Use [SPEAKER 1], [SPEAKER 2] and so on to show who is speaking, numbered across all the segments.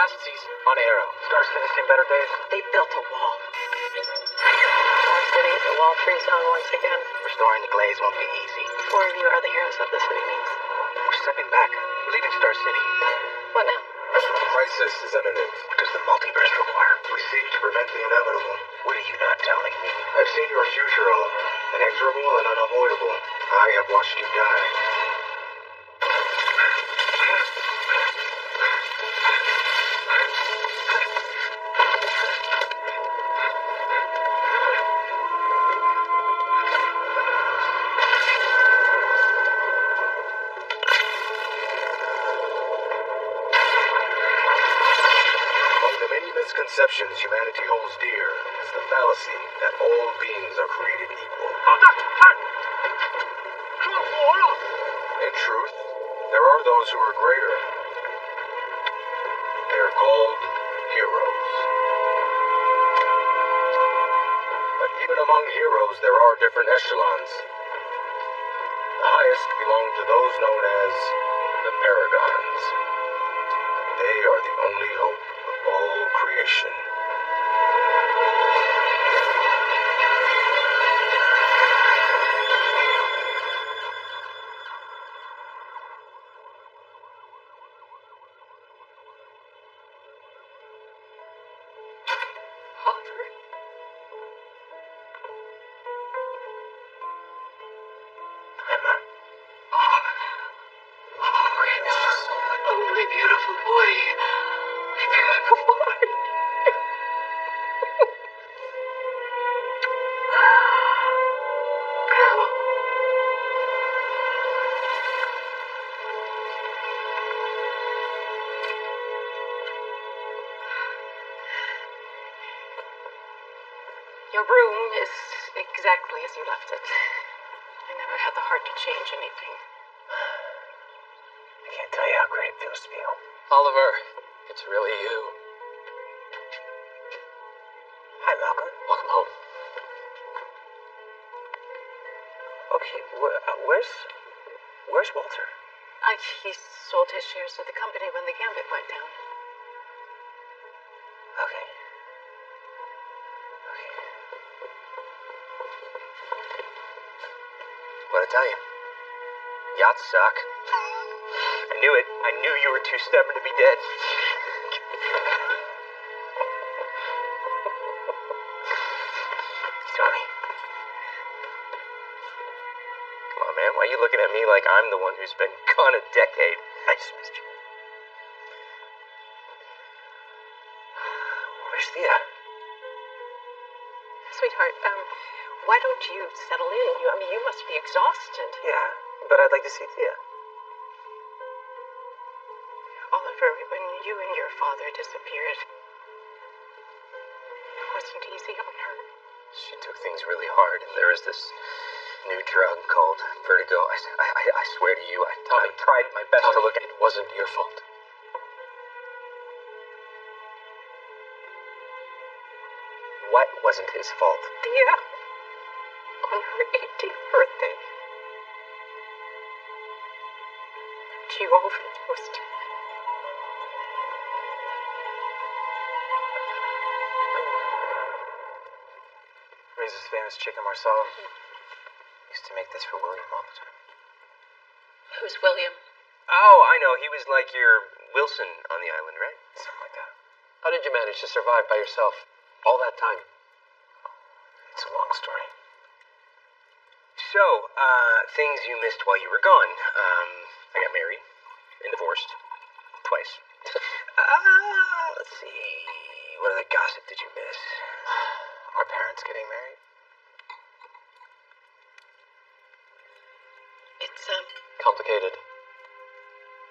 [SPEAKER 1] last season on Arrow.
[SPEAKER 2] Star City seen better days.
[SPEAKER 3] They built a wall. Star City, the wall frees down once again.
[SPEAKER 2] Restoring the glaze won't be easy.
[SPEAKER 3] 4 of you are the heroes of the city means.
[SPEAKER 2] We're stepping back. We're leaving Star City.
[SPEAKER 3] What now?
[SPEAKER 4] Crisis is imminent.
[SPEAKER 2] What does the multiverse require?
[SPEAKER 4] We seek to prevent the inevitable.
[SPEAKER 2] What are you not telling me?
[SPEAKER 4] I've seen your future, all inexorable and unavoidable. I have watched you die. Misconceptions humanity holds dear is the fallacy that all beings are created equal. In truth, there are those who are greater. They are called heroes. But even among heroes, there are different echelons. The highest belong to those known as the paragons. They are the only hope of all creation.
[SPEAKER 3] Beautiful boy. Beautiful boy. Your room is exactly as you left it. I never had the heart to change anything.
[SPEAKER 2] I can't tell you how great it feels to be home.
[SPEAKER 1] Oliver, it's really you.
[SPEAKER 2] Hi, Malcolm.
[SPEAKER 1] Welcome home.
[SPEAKER 2] Okay, where's Walter?
[SPEAKER 3] He sold his shares of the company when the Gambit went down.
[SPEAKER 2] Okay. What'd I tell you? Yachts suck. I knew it. I knew you were too stubborn to be dead. Johnny. Come on, man. Why are you looking at me like I'm the one who's been gone a decade? I just missed you. Where's Thea?
[SPEAKER 3] Sweetheart, why don't you settle in? You must be exhausted.
[SPEAKER 2] Yeah, but I'd like to see Thea.
[SPEAKER 3] Oliver, when you and your father disappeared, it wasn't easy on her.
[SPEAKER 2] She took things really hard, and there is this new drug called vertigo. I swear to you, I tried my best to look at
[SPEAKER 1] it. It wasn't your fault.
[SPEAKER 2] What wasn't his fault?
[SPEAKER 3] Thea, on her 18th birthday, she overdosed.
[SPEAKER 2] Raises famous chicken Marcella. Used to make this for William all the time.
[SPEAKER 3] Who's William?
[SPEAKER 2] Oh, I know. He was like your Wilson on the island, right? Something like that.
[SPEAKER 1] How did you manage to survive by yourself all that time?
[SPEAKER 2] It's a long story. So, things you missed while you were gone. I got married and divorced. Twice. Let's see. What other gossip did you miss? Our parents getting married?
[SPEAKER 3] It's,
[SPEAKER 1] complicated.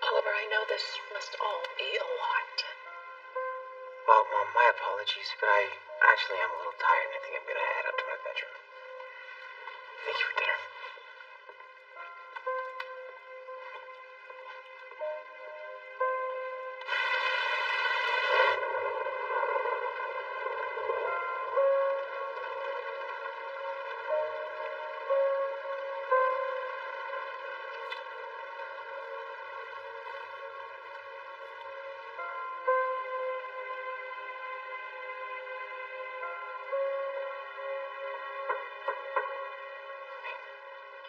[SPEAKER 3] Oliver, I know this must all be a lot.
[SPEAKER 2] Well, Mom, my apologies, but I actually am a little tired and I think I'm gonna head up to my bedroom. Thank you for dinner.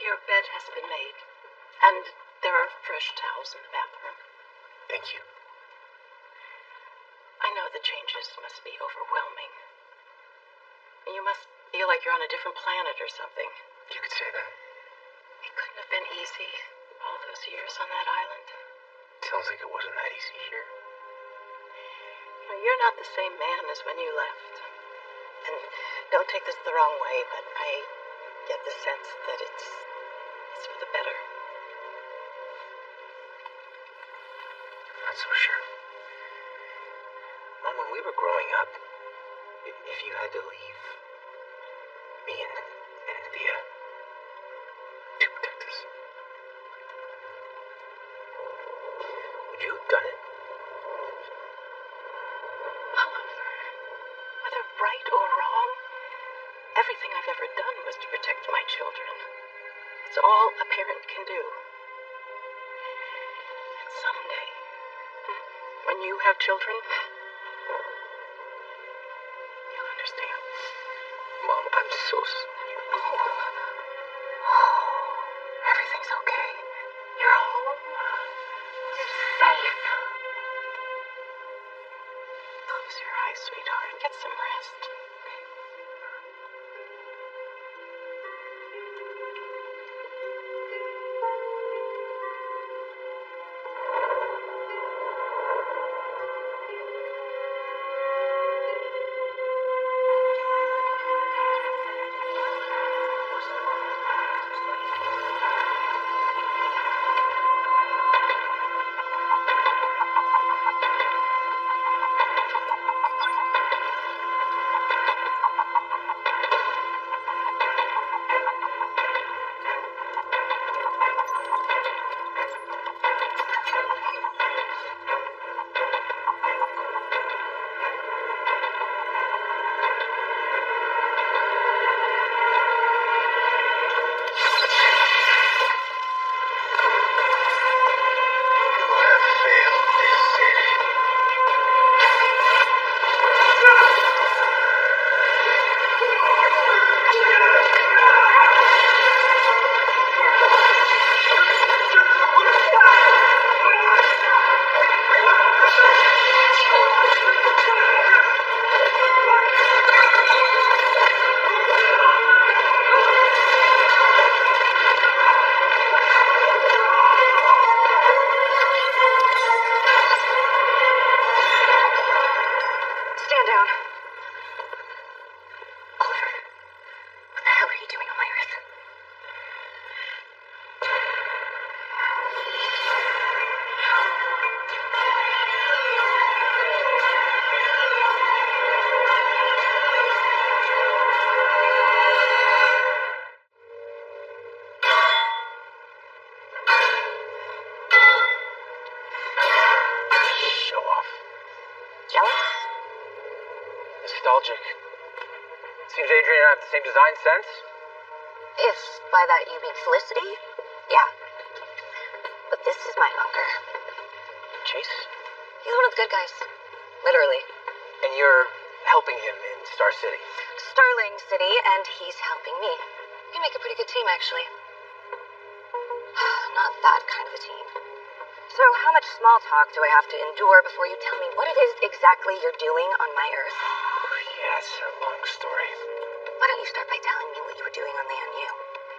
[SPEAKER 3] Your bed has been made, and there are fresh towels in the bathroom.
[SPEAKER 2] Thank you.
[SPEAKER 3] I know the changes must be overwhelming. You must feel like you're on a different planet or something.
[SPEAKER 2] You could say that.
[SPEAKER 3] It couldn't have been easy, all those years on that island.
[SPEAKER 2] Sounds like it wasn't that easy here.
[SPEAKER 3] You're not the same man as when you left. And don't take this the wrong way, but I get the sense that it's for the better.
[SPEAKER 2] Not so sure. Mom, when we were growing up, if you had to leave me and Thea to protect us, would you have done it?
[SPEAKER 3] Oliver, whether right or wrong, everything I've ever done was to protect my children. It's all a parent can do. And someday, when you have children, you'll understand.
[SPEAKER 2] Mom, I'm so sorry.
[SPEAKER 3] Oh, everything's okay. You're home. You're safe. Close your eyes, sweetheart. Get some rest.
[SPEAKER 2] Nostalgic. Seems Adrian and I have the same design sense.
[SPEAKER 5] If by that you mean Felicity, yeah. But this is my bunker.
[SPEAKER 2] Chase?
[SPEAKER 5] He's one of the good guys. Literally.
[SPEAKER 2] And you're helping him in Star City.
[SPEAKER 5] Starling City, and he's helping me. We make a pretty good team, actually. Not that kind of a team. So how much small talk do I have to endure before you tell me what it is exactly you're doing on my Earth?
[SPEAKER 2] Yeah, it's a long story.
[SPEAKER 5] Why don't you start by telling me what you were doing on the NU?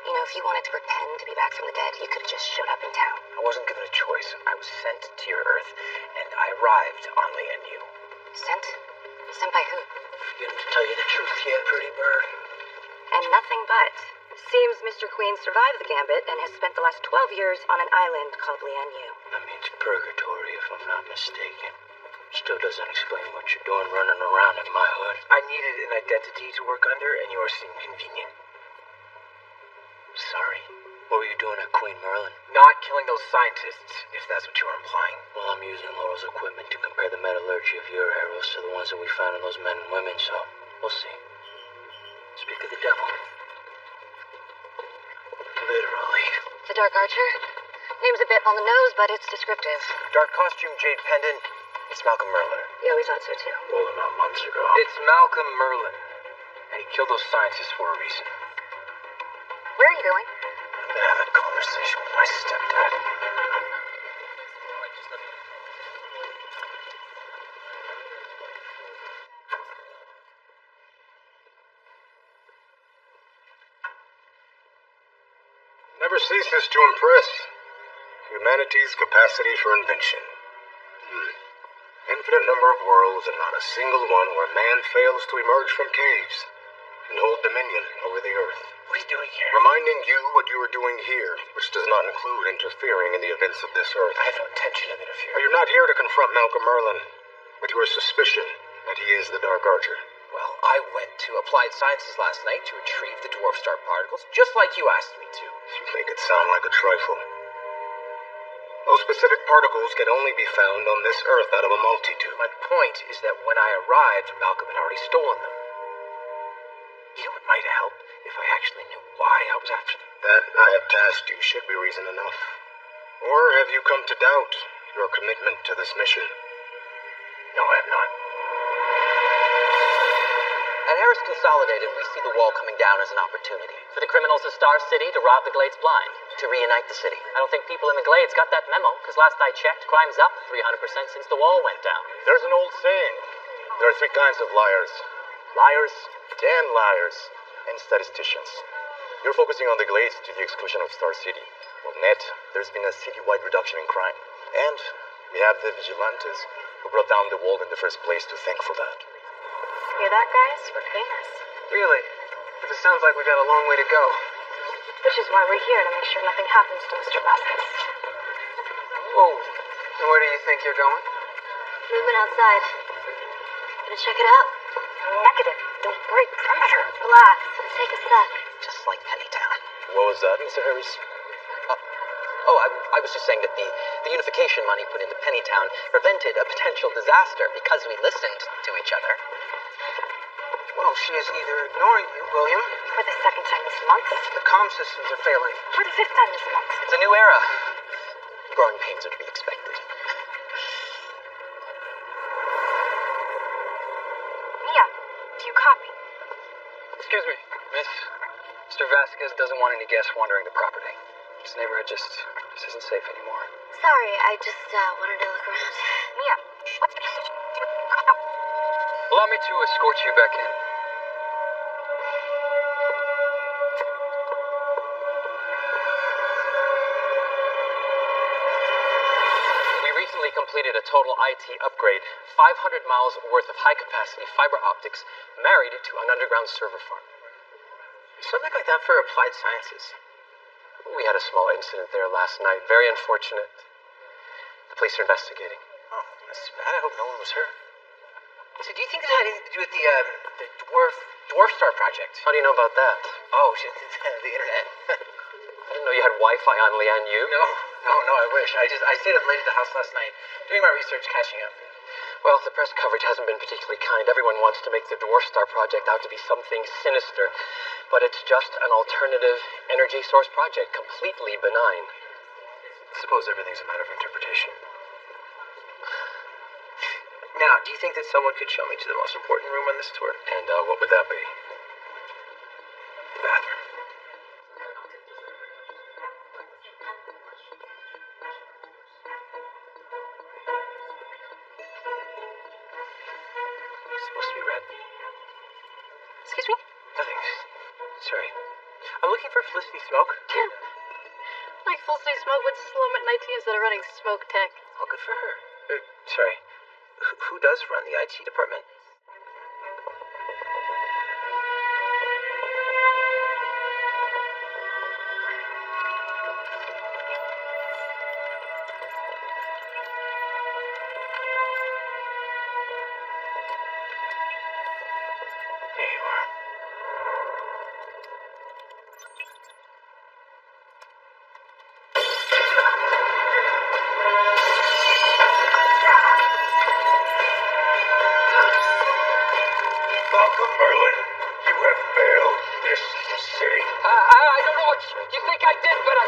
[SPEAKER 5] You know, if you wanted to pretend to be back from the dead, you could have just showed up in town.
[SPEAKER 2] I wasn't given a choice. I was sent to your Earth, and I arrived on the NU.
[SPEAKER 5] Sent? Sent by who?
[SPEAKER 2] Forgetting to tell you the truth yet, pretty bird.
[SPEAKER 5] And nothing but. Seems Mr. Queen survived the gambit and has spent the last 12 years on an island called Lianyu.
[SPEAKER 2] That means purgatory, if I'm not mistaken. Still doesn't explain what you're doing running around in my hood. I needed an identity to work under, and yours seemed convenient. Sorry. What were you doing at Queen Merlin? Not killing those scientists, if that's what you were implying. Well, I'm using Laurel's equipment to compare the metallurgy of your arrows to the ones that we found in those men and women, so we'll see. Speak of the devil. Literally.
[SPEAKER 5] The Dark Archer? Name's a bit on the nose, but it's descriptive.
[SPEAKER 2] Dark costume, jade pendant. It's Malcolm Merlin.
[SPEAKER 5] Yeah, we thought so too.
[SPEAKER 2] Rolling out months ago. It's Malcolm Merlin. And he killed those scientists for a reason.
[SPEAKER 5] Where are you going?
[SPEAKER 2] I'm gonna conversation with my stepdad.
[SPEAKER 4] Never ceases to impress. Humanity's capacity for invention. Infinite number of worlds and not a single one where man fails to emerge from caves and hold dominion over the earth.
[SPEAKER 2] What are you doing here?
[SPEAKER 4] Reminding you what you are doing here, which does not include interfering in the events of this earth.
[SPEAKER 2] I have no intention of interfering.
[SPEAKER 4] You're not here to confront Malcolm Merlin, with your suspicion that he is the Dark Archer.
[SPEAKER 2] Well, I went to Applied Sciences last night to retrieve the dwarf star particles, just like you asked me to.
[SPEAKER 4] You make it sound like a trifle. Those specific particles can only be found on this earth out of a multitude.
[SPEAKER 2] My point is that when I arrived, Malcolm had already stolen them. You know, it might help if I actually knew why I was after them.
[SPEAKER 4] That I have tasked you should be reason enough. Or have you come to doubt your commitment to this mission?
[SPEAKER 2] No, I have not. At Harris Consolidated, we see the wall coming down as an opportunity.
[SPEAKER 6] For the criminals of Star City to rob the Glades blind.
[SPEAKER 2] To reunite the city.
[SPEAKER 6] I don't think people in the Glades got that memo, because last I checked, crime's up 300% since the wall went down.
[SPEAKER 7] There's an old saying. There are three kinds of liars. Liars, damn liars, and statisticians. You're focusing on the Glades to the exclusion of Star City. Well, net, there's been a city-wide reduction in crime. And we have the vigilantes who brought down the wall in the first place to thank for that.
[SPEAKER 5] Hear that, guys? We're famous.
[SPEAKER 2] Really? But it sounds like we've got a long way to go.
[SPEAKER 5] Which is why we're here, to make sure nothing happens to Mr. Vasquez.
[SPEAKER 2] Whoa. And where do you think you're going?
[SPEAKER 5] Movement outside. Gonna check it out? Negative. Don't break perimeter. Relax. Take a sec.
[SPEAKER 2] Just like Pennytown.
[SPEAKER 7] What was that, Mr. Harris?
[SPEAKER 2] I was just saying that the unification money put into Pennytown prevented a potential disaster because we listened to each other. Well, she is either ignoring you, William.
[SPEAKER 5] For the second time this month.
[SPEAKER 2] The comm systems are failing.
[SPEAKER 5] For the fifth time this month.
[SPEAKER 2] It's a new era. Growing pains are to be expected.
[SPEAKER 5] Mia, do you copy?
[SPEAKER 8] Excuse me, miss. Mr. Vasquez doesn't want any guests wandering the property. This neighborhood just isn't safe anymore.
[SPEAKER 5] Sorry, I just wanted to look around. Mia, what's the message?
[SPEAKER 8] Allow me to escort you back in.
[SPEAKER 6] We recently completed a total IT upgrade, 500 miles worth of high-capacity fiber optics married to an underground server farm.
[SPEAKER 2] Something like that for Applied Sciences.
[SPEAKER 6] We had a small incident there last night. Very unfortunate. The police are investigating.
[SPEAKER 2] Oh, that's bad. I hope no one was hurt. So do you think that had anything to do with the dwarf star project?
[SPEAKER 6] How do you know about that?
[SPEAKER 2] Oh, shit, the internet.
[SPEAKER 6] I didn't know you had Wi-Fi on Lian Yu.
[SPEAKER 2] No, I wish. I stayed up late at the house last night, doing my research, catching up.
[SPEAKER 6] Well, the press coverage hasn't been particularly kind. Everyone wants to make the Dwarf Star project out to be something sinister, but it's just an alternative energy source project, completely benign.
[SPEAKER 2] Suppose everything's a matter of interpretation. Now, do you think that someone could show me to the most important room on this tour?
[SPEAKER 6] And what would that be?
[SPEAKER 2] The bathroom. It's supposed to be red.
[SPEAKER 3] Excuse me?
[SPEAKER 2] Nothing. Sorry. I'm looking for Felicity Smoke.
[SPEAKER 3] Like Felicity Smoke would slow at IT instead of running smoke tech.
[SPEAKER 2] Oh, good for her. Sorry. Who does run the IT department? There you are.
[SPEAKER 4] Malcolm Merlin, you have failed this city.
[SPEAKER 6] I don't know what you think I did, but I...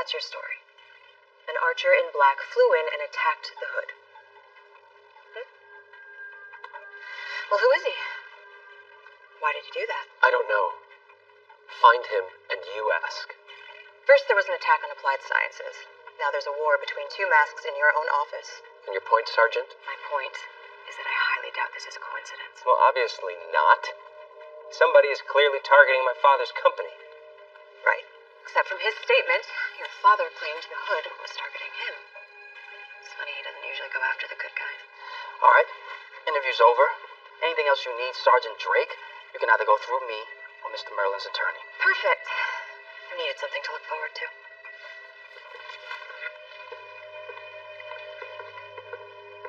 [SPEAKER 5] that's your story. An archer in black flew in and attacked the hood. Well, who is he? Why did he do that?
[SPEAKER 6] I don't know. Find him and you ask.
[SPEAKER 5] First, there was an attack on applied sciences. Now there's a war between two masks in your own office.
[SPEAKER 6] And your point, Sergeant?
[SPEAKER 5] My point is that I highly doubt this is a coincidence.
[SPEAKER 2] Well, obviously not. Somebody is clearly targeting my father's company.
[SPEAKER 5] Right. Except from his statement, your father claimed the hood was targeting him. It's funny he doesn't usually go after the good guys.
[SPEAKER 8] All right. Interview's over. Anything else you need, Sergeant Drake, you can either go through me or Mr. Merlin's attorney.
[SPEAKER 5] Perfect. I needed something to look forward to.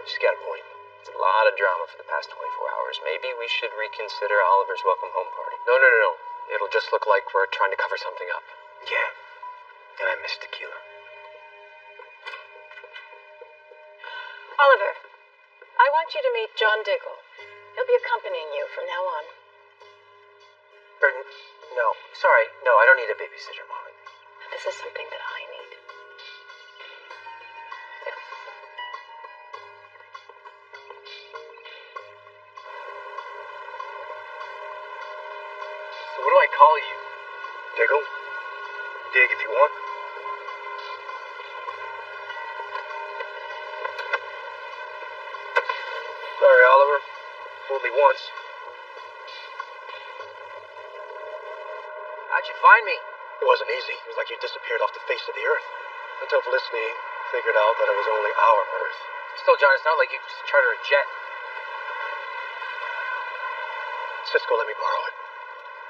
[SPEAKER 2] She's got a point. It's a lot of drama for the past 24 hours. Maybe we should reconsider Oliver's welcome home party.
[SPEAKER 6] No. It'll just look like we're trying to cover something up.
[SPEAKER 2] Yeah. And I miss tequila.
[SPEAKER 3] Oliver, I want you to meet John Diggle. He'll be accompanying you from now on.
[SPEAKER 2] No. Sorry. No, I don't need a babysitter, Molly.
[SPEAKER 3] This is something that I need.
[SPEAKER 8] So what do I call you?
[SPEAKER 4] Diggle? Dig if you want. Sorry, Oliver. Fooled me once.
[SPEAKER 8] How'd you find me?
[SPEAKER 7] It wasn't easy. It was like you disappeared off the face of the earth. Until Felicity figured out that it was only our earth.
[SPEAKER 8] Still, John, it's not like you could just charter a jet.
[SPEAKER 7] Cisco let me borrow it.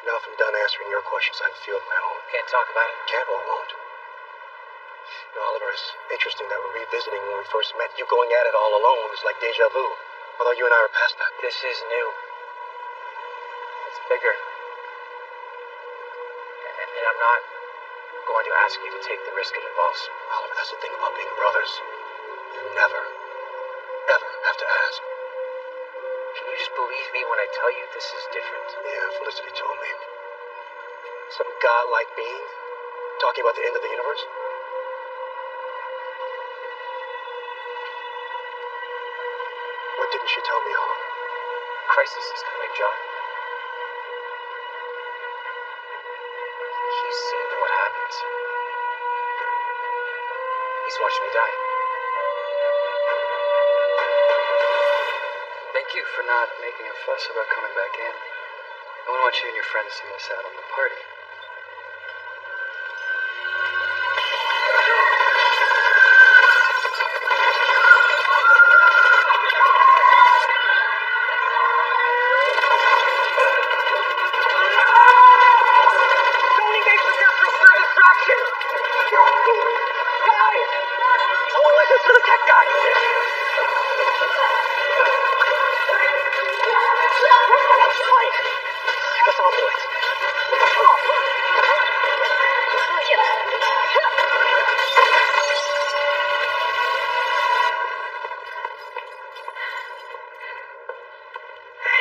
[SPEAKER 7] Now if I'm done answering your questions, I have a few of my own.
[SPEAKER 8] Can't talk about it.
[SPEAKER 7] Can't or won't. You know, Oliver, it's interesting that we're revisiting when we first met. You going at it all alone is like deja vu. Although you and I are past that.
[SPEAKER 8] This is new. It's bigger. And I'm not going to ask you to take the risk it involves.
[SPEAKER 7] Oliver, that's the thing about being brothers. You never, ever have to ask.
[SPEAKER 8] Can you just believe me when I tell you this is different?
[SPEAKER 7] Yeah, Felicity told me. Some godlike being talking about the end of the universe. What didn't she tell me, Oliver?
[SPEAKER 8] Crisis is coming, John. He's seen what happens. He's watched me die. Thank you for not making a fuss about coming back in. I wouldn't want you and your friends to miss out on the party.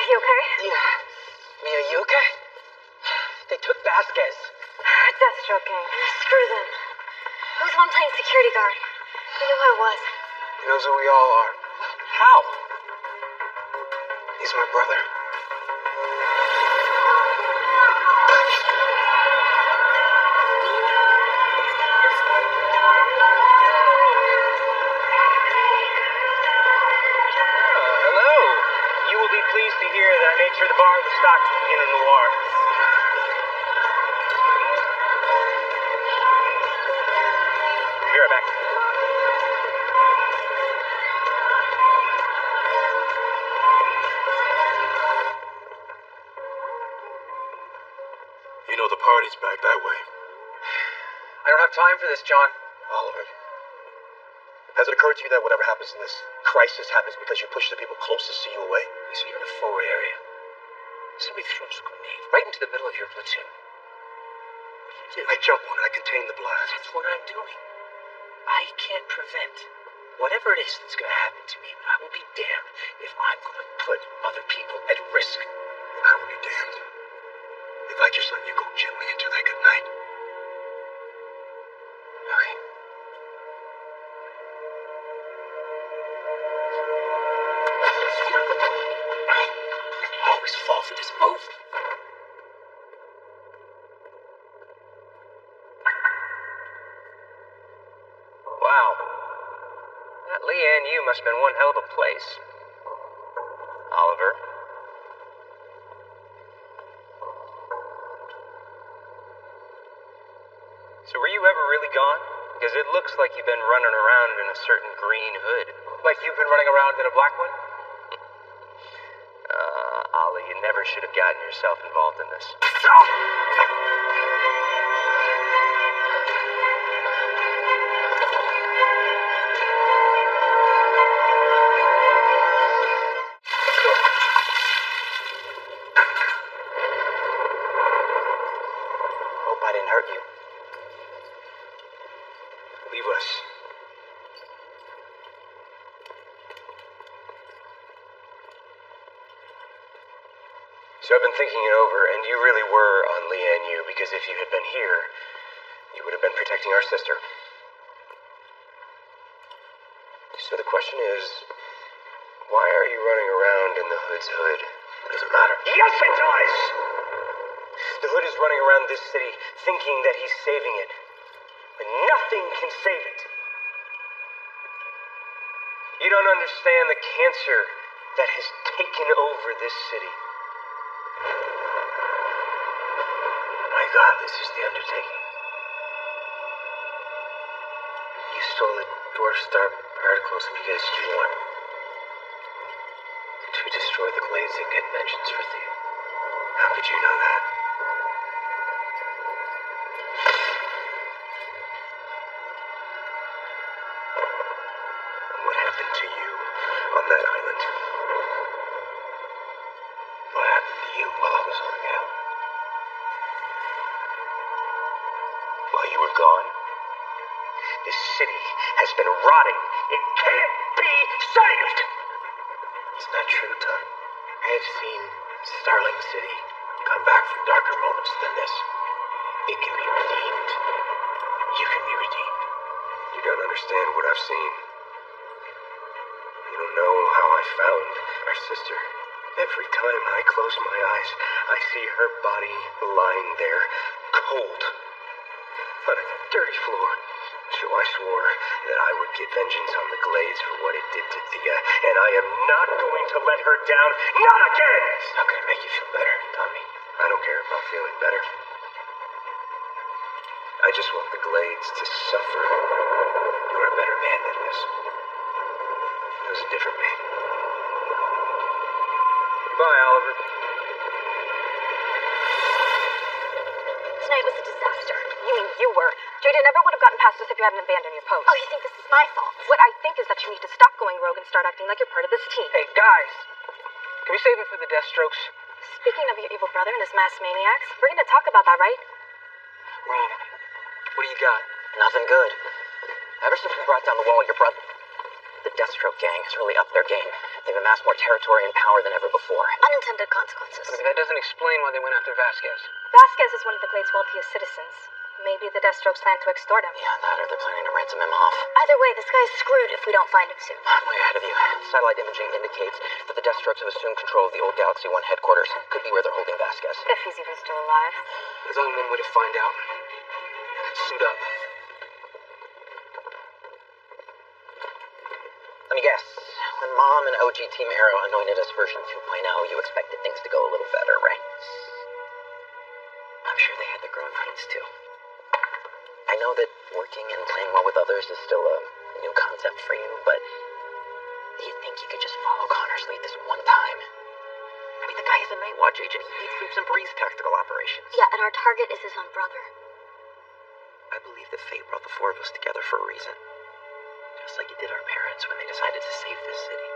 [SPEAKER 5] You okay?
[SPEAKER 6] Yeah. Mia, you okay? They took Vasquez.
[SPEAKER 5] Deathstroke gang. Screw them. Who's the one playing security guard? You knew who I was.
[SPEAKER 2] He knows who we all are.
[SPEAKER 6] How?
[SPEAKER 2] He's my brother. Hello. You will be pleased to hear that I made sure the bar was stocked in a noir. Be right back.
[SPEAKER 7] You know the party's back that way.
[SPEAKER 8] I don't have time for this, John.
[SPEAKER 7] Oliver, has it occurred to you that whatever happens in this crisis happens because you push the people closest to you away?
[SPEAKER 2] So you're in a forward area. Somebody throws a grenade right into the middle of your platoon. What do you do?
[SPEAKER 7] I jump on it, I contain the blast.
[SPEAKER 2] That's what I'm doing. I can't prevent whatever it is that's going to happen to me, but I will be damned if I'm going to put other people at risk.
[SPEAKER 7] And I will be damned if I just let you go gently into that good night.
[SPEAKER 2] Okay. Wow. That Leanne U must have been one hell of a place. Oliver? So were you ever really gone? Because it looks like you've been running around in a certain green hood.
[SPEAKER 8] Like you've been running around in a black one?
[SPEAKER 2] Ollie, you never should have gotten yourself involved in this.
[SPEAKER 6] Hope I didn't hurt you.
[SPEAKER 2] Leave us. So I've been thinking it over, and you really were on Leanne U, because if you had been here, you would have been protecting our sister. So the question is, why are you running around in the Hood's hood?
[SPEAKER 4] It doesn't matter.
[SPEAKER 2] Yes, it does! The Hood is running around this city thinking that he's saving it, but nothing can save it. You don't understand the cancer that has taken over this city.
[SPEAKER 4] My God, this is the undertaking. You stole the Dwarf Star particles because you want to destroy the Glades and get vengeance for Thea.
[SPEAKER 2] How could you know that? What happened to you on that island?
[SPEAKER 4] What happened to you while I was on the island?
[SPEAKER 2] While you were gone? This city has been rotting. It can't be saved!
[SPEAKER 4] It's not true, Tom. I have seen Starling City come back from darker moments than this. It can be redeemed. You can be redeemed.
[SPEAKER 2] You don't understand what I've seen. You don't know how I found our sister. Every time I close my eyes, I see her body lying there, cold, on a dirty floor. So I swore that I would get vengeance on the Glades for what it did to Thea, and I am not going to let her down, not again!
[SPEAKER 4] It's not gonna make you feel better, Tommy.
[SPEAKER 2] I don't care about feeling better. I just want the Glades to suffer.
[SPEAKER 4] You're a better man than this.
[SPEAKER 2] It was a different me. Goodbye, Oliver.
[SPEAKER 5] Tonight was a disaster. You mean you were. Jada never would have gotten past us if you hadn't abandoned your post.
[SPEAKER 3] Oh, you think this is my fault?
[SPEAKER 5] What I think is that you need to stop going rogue and start acting like you're part of this team.
[SPEAKER 8] Hey, guys. Can we save it for the Deathstrokes?
[SPEAKER 5] Speaking of your evil brother and his mass maniacs, we're going to talk about that, right?
[SPEAKER 8] Rob, what do you got?
[SPEAKER 6] Nothing good. Ever since we brought down the wall, your brother... The Deathstroke gang has really upped their game. They've amassed more territory and power than ever before.
[SPEAKER 3] Unintended consequences.
[SPEAKER 8] Okay, that doesn't explain why they went after Vasquez.
[SPEAKER 5] Vasquez is one of the Glades' wealthiest citizens. Maybe the Deathstrokes plan to extort him.
[SPEAKER 6] Yeah, that or they're planning to ransom him off.
[SPEAKER 3] Either way, this guy's screwed if we don't find him soon.
[SPEAKER 6] I'm way ahead of you. Satellite imaging indicates that the Deathstrokes have assumed control of the old Galaxy 1 headquarters. Could be where they're holding Vasquez.
[SPEAKER 5] If he's even still alive.
[SPEAKER 8] There's only one way to find out. Suit up.
[SPEAKER 6] Let me guess. When Mom and OG Team Arrow anointed us version 2.0, you expected things to go a little better, right? I'm sure they had their growing pains, too. I know that working and playing well with others is still a new concept for you, but do you think you could just follow Connor's lead this one time? I mean, the guy is a Night Watch agent. He sleeps and breathes tactical operations.
[SPEAKER 3] Yeah, and our target is his own brother.
[SPEAKER 6] I believe that fate brought the four of us together for a reason. Just like it did our parents when they decided to save this city.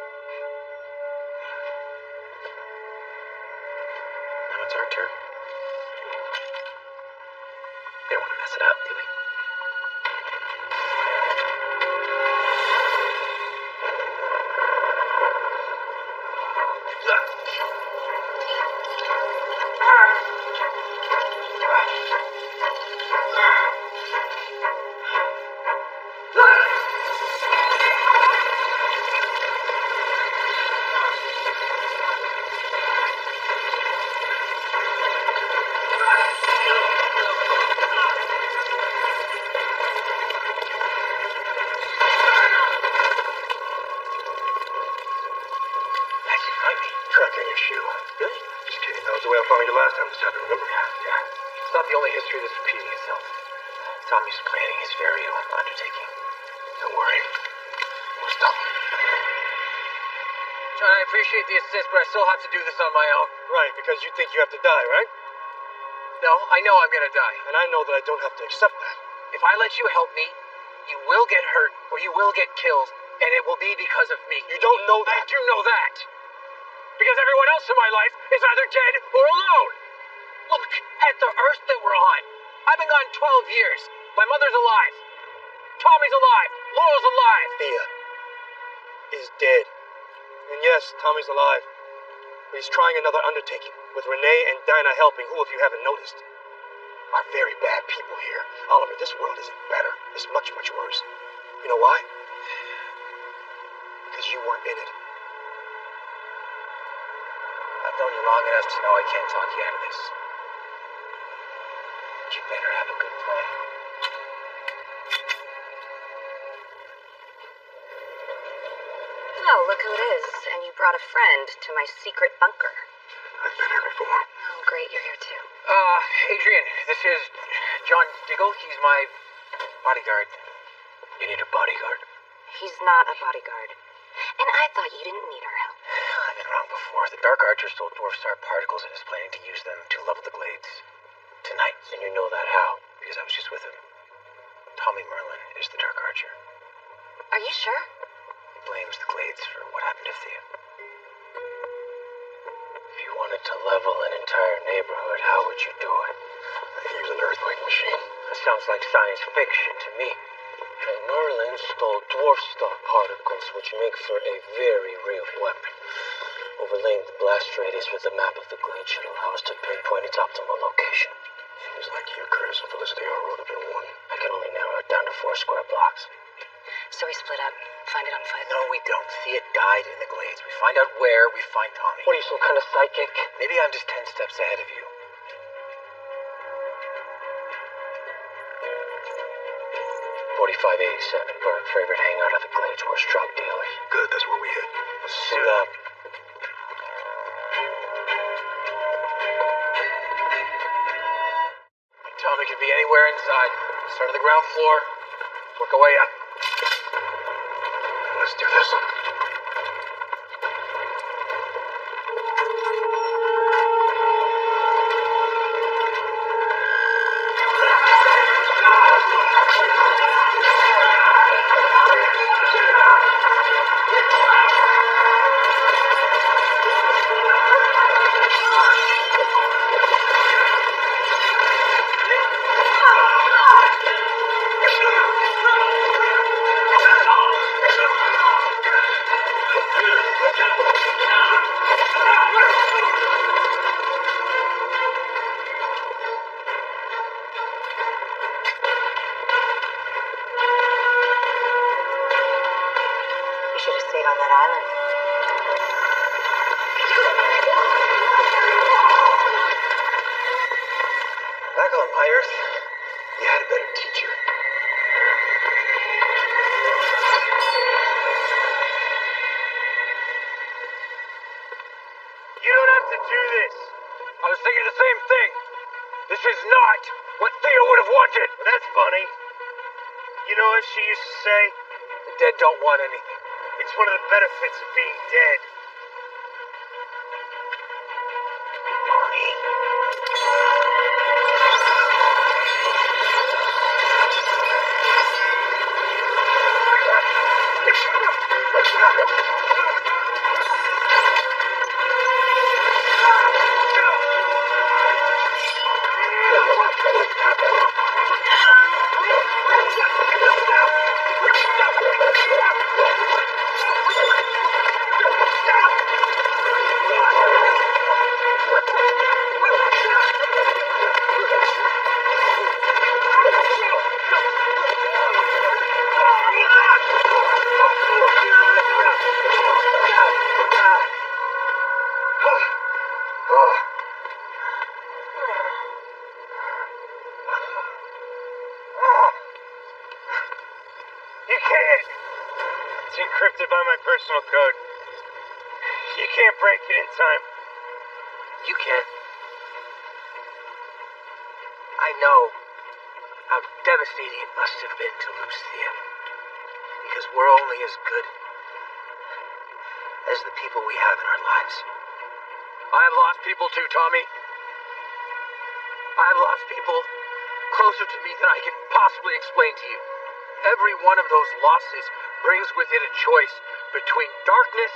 [SPEAKER 6] Now it's our turn. We don't want to mess it up, do we?
[SPEAKER 2] the only history that's repeating itself. Tommy's planning his very own undertaking.
[SPEAKER 4] Don't worry. We'll stop him.
[SPEAKER 2] John, I appreciate the assist, but I still have to do this on my own.
[SPEAKER 7] Right, because you think you have to die, right?
[SPEAKER 2] No, I know I'm gonna die.
[SPEAKER 7] And I know that I don't have to accept that.
[SPEAKER 2] If I let you help me, you will get hurt or you will get killed, and it will be because of me.
[SPEAKER 7] You don't know that.
[SPEAKER 2] I do know that. Because everyone else in my life is either dead or alone. Look at the earth that we're on. I've been gone 12 years. My mother's alive. Tommy's alive. Laurel's alive.
[SPEAKER 7] Thea is dead. And yes, Tommy's alive. But he's trying another undertaking, with Renee and Dinah helping, who, if you haven't noticed, are very bad people here. Oliver, this world isn't better. It's much, much worse. You know why? Because you weren't in it.
[SPEAKER 2] I've known you long enough to know I can't talk you out of this. You better have a good plan.
[SPEAKER 5] Oh, look who it is. And you brought a friend to my secret bunker.
[SPEAKER 4] I've been here before.
[SPEAKER 5] Oh, great, you're here too.
[SPEAKER 2] Adrian, this is John Diggle. He's my bodyguard.
[SPEAKER 4] You need a bodyguard?
[SPEAKER 5] He's not a bodyguard. And I thought you didn't need our help.
[SPEAKER 2] I've been wrong before. The Dark Archer stole Dwarf Star particles and is planning to use them to level the Glades. Tonight.
[SPEAKER 4] And you know that how?
[SPEAKER 2] Because I was just with him. Tommy Merlin is the Dark Archer.
[SPEAKER 5] Are you sure?
[SPEAKER 2] He blames the Glades for what happened to Thea.
[SPEAKER 4] If you wanted to level an entire neighborhood, how would you do it? I'd use an earthquake machine.
[SPEAKER 2] That sounds like science fiction to me.
[SPEAKER 4] And Merlin stole Dwarf Star particles, which make for a very real weapon. Overlaying the blast radius with a map of the glade should allow us to pinpoint its optimal location. Seems like you, Curtis, and Felicity are rolled up in one. I can only narrow it down to 4 square blocks.
[SPEAKER 5] So we split up. Find it on foot.
[SPEAKER 2] No, we don't. Thea died in the Glades. We find out where, we find Tommy.
[SPEAKER 4] What are you, some kind of psychic?
[SPEAKER 2] Maybe I'm just 10 steps ahead of you.
[SPEAKER 4] .4587, our favorite hangout of the Glades were drug dealers. Good, that's where we hit. Suit up.
[SPEAKER 2] Tommy could be anywhere inside. Start on the ground floor. Work our way up.
[SPEAKER 4] Let's do this.
[SPEAKER 5] You should have stayed on that island.
[SPEAKER 2] Back on my Earth, you had a better teacher. You don't have to do this. I was thinking the same thing. This is not what Thea would have wanted.
[SPEAKER 9] Well, that's funny. You know what she used to say?
[SPEAKER 2] The dead don't want anything.
[SPEAKER 9] It's one of the benefits of being dead.
[SPEAKER 2] Money.
[SPEAKER 9] You can't. It's encrypted by my personal code. You can't break it in time.
[SPEAKER 2] You can. I I know how devastating it must have been to lose Thea. Because we're only as good as the people we have in our lives.
[SPEAKER 7] I have lost people too, Tommy.
[SPEAKER 2] I have lost people closer to me than I can possibly explain to you. Every one of those losses brings with it a choice between darkness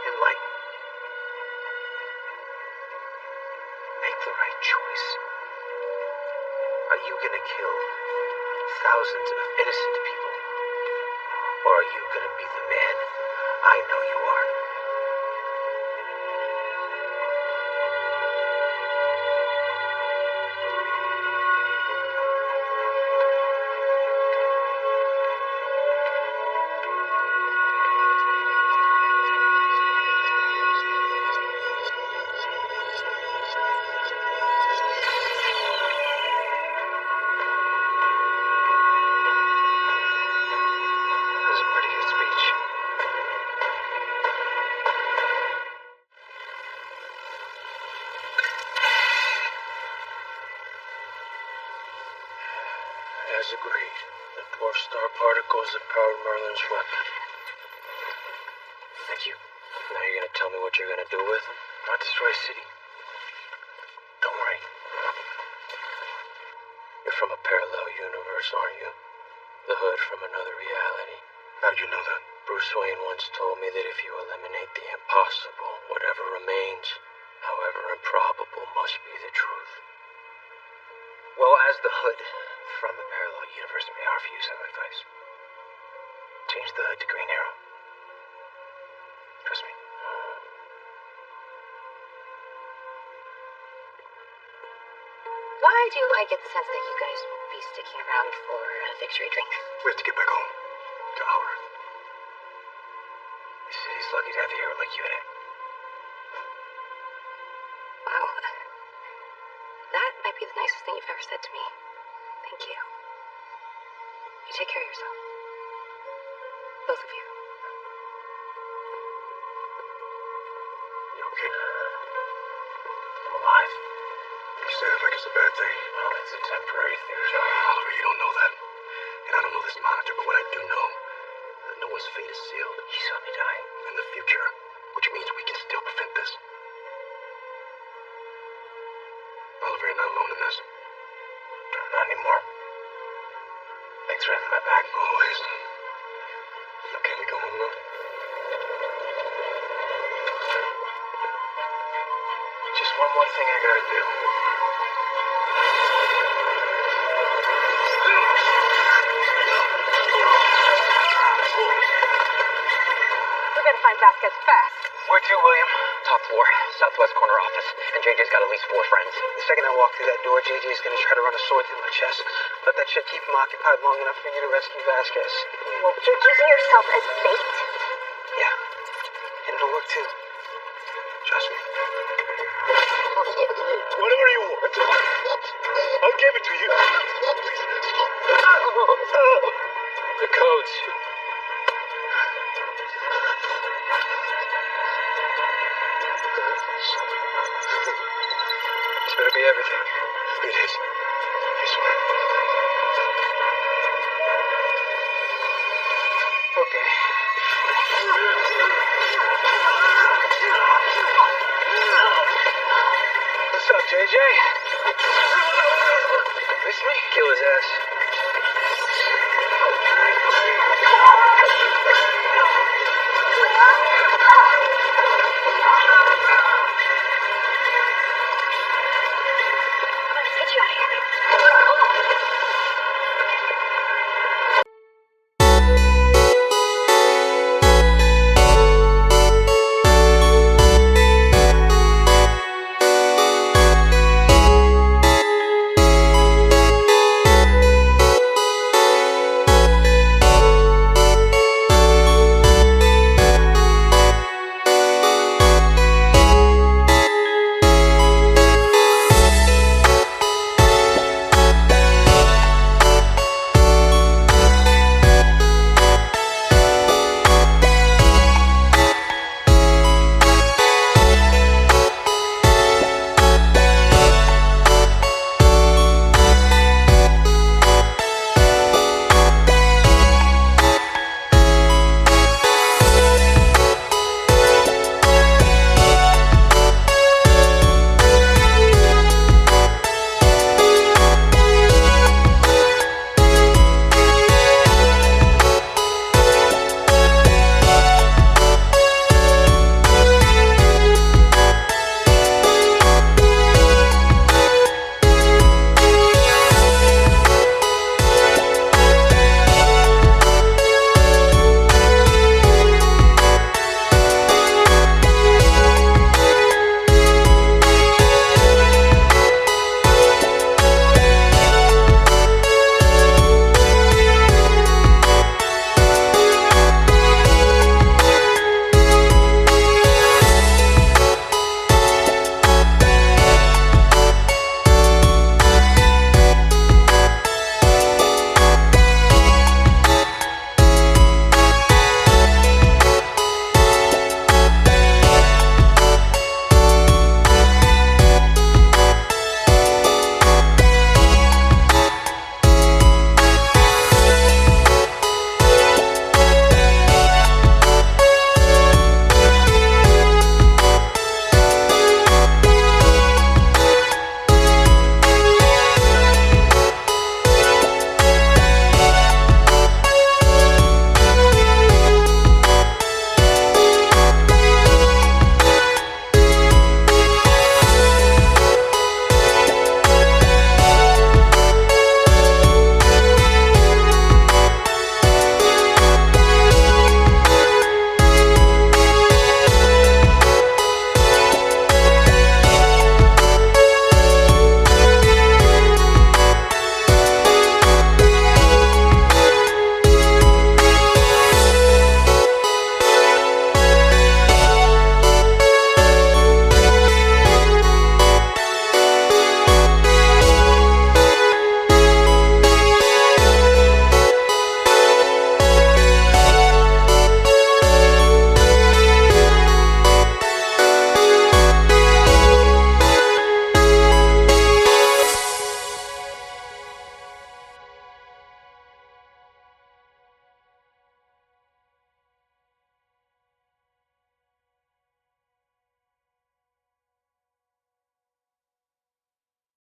[SPEAKER 2] and light. Make the right choice. Are you gonna kill thousands of innocent people? Or are you gonna be the man I know you are?
[SPEAKER 10] As agreed, the dwarf star particles that powered Merlin's weapon.
[SPEAKER 2] Thank you.
[SPEAKER 10] Now you're gonna tell me what you're gonna do with them?
[SPEAKER 2] Not destroy a city. Don't worry.
[SPEAKER 10] You're from a parallel universe, aren't you? The hood from another reality.
[SPEAKER 4] How did you know that?
[SPEAKER 10] Bruce Wayne once told me that if you eliminate the impossible, whatever remains, however improbable, must be the truth.
[SPEAKER 2] Well, as the hood from a parallel universe, may I offer you some advice? Change the hood to Green Arrow. Trust me.
[SPEAKER 5] Why do I get the sense that you guys will be sticking around for a victory drink?
[SPEAKER 4] We have to get back home. To our.
[SPEAKER 2] The city's lucky to have a hero like you in it.
[SPEAKER 5] Wow. That might be the nicest thing you've ever said to me. Thank you. You take care of yourself. Both of you.
[SPEAKER 4] You okay?
[SPEAKER 2] I'm alive.
[SPEAKER 4] You say it like it's a bad thing.
[SPEAKER 2] Well, it's a temporary thing, John.
[SPEAKER 4] Oliver, you don't know that. And I don't know this monitor, but what I do know, that no one's fate is sealed.
[SPEAKER 2] He saw me die.
[SPEAKER 4] In the future, which means we can still prevent this. Oliver, you're not alone in this.
[SPEAKER 2] Not anymore. Thanks for having my back.
[SPEAKER 4] Always. Okay, we go home now?
[SPEAKER 2] Just one more thing I gotta do.
[SPEAKER 5] We better find Vasquez fast.
[SPEAKER 2] Where to, William?
[SPEAKER 6] Top floor, southwest corner office. And JJ's got at least 4 friends.
[SPEAKER 2] The second I walk through that door, JJ's gonna try to run a sword through my chest. But that should keep him occupied long enough for you to rescue Vasquez.
[SPEAKER 5] Well, you're using yourself as bait?
[SPEAKER 2] Yeah. And it'll work too. Trust me.
[SPEAKER 9] Whatever you want. I'll give it to you.
[SPEAKER 8] The codes. This better be everything.
[SPEAKER 4] It is. I swear.
[SPEAKER 8] Okay.
[SPEAKER 2] What's up, JJ? Miss me?
[SPEAKER 8] Kill his ass.